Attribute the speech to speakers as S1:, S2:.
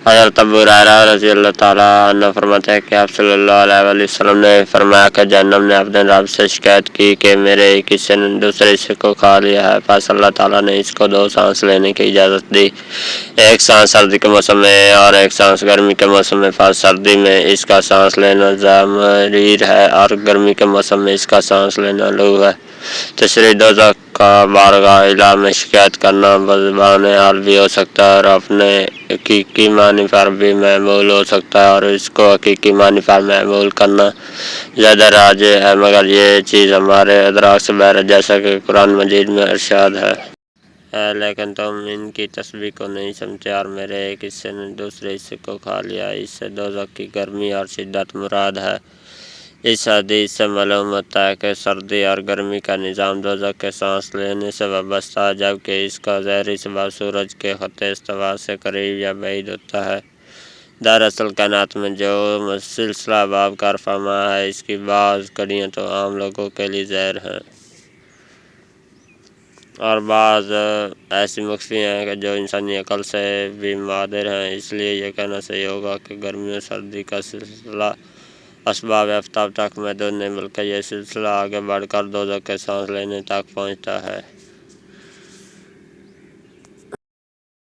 S1: حضرت ابو ہریرہ رضی اللہ تعالیٰ عنہ فرماتے ہیں کہ آپ صلی اللہ علیہ وسلم نے فرمایا کہ جہنم نے اپنے رب سے شکایت کی کہ میرے ایک حصے نے دوسرے حصے کو کھا لیا ہے، پس اللہ تعالیٰ نے اس کو 2 سانس لینے کی اجازت دی، ایک سانس سردی کے موسم میں اور ایک سانس گرمی کے موسم میں، پس سردی میں اس کا سانس لینا زمریر ہے اور گرمی کے موسم میں اس کا سانس لینا لو ہے۔ تشریح دوزخ کا بارگاہ الہ میں شکایت کرنا بزبان حال بھی ہو سکتا ہے اور اپنے حقیقی معنی پر بھی معمول ہو سکتا ہے، اور اس کو حقیقی معنی پر معمول کرنا زیادہ راجح ہے، مگر یہ چیز ہمارے ادراک سے باہر ہے، جیسا کہ قرآن مجید میں ارشاد ہے لیکن تم ان کی تسبیح کو نہیں سمجھتے اور میرے ایک حصے نے دوسرے حصے کو کھا لیا۔ اس سے دوزخ کی گرمی اور شدت مراد ہے۔ اس حدیث سے معلوم ہوتا ہے کہ سردی اور گرمی کا نظام دوزخ کے سانس لینے سے وابستہ ہے، جبکہ اس کا ظاہری سبب سورج کے خط استوا سے قریب یا بعید ہوتا ہے۔ دراصل کائنات میں جو سلسلہ باب کار فرما ہے، اس کی بعض کڑیاں تو عام لوگوں کے لیے زہر ہیں اور بعض ایسی مخفی ہیں کہ جو انسانی عقل سے بھی مادر ہیں۔ اس لیے یہ کہنا صحیح ہوگا کہ گرمی اور سردی کا سلسلہ اسباب آفتاب تک محدود نہیں، بلکہ یہ سلسلہ آگے بڑھ کر دوزخ کے سانس لینے تک پہنچتا ہے۔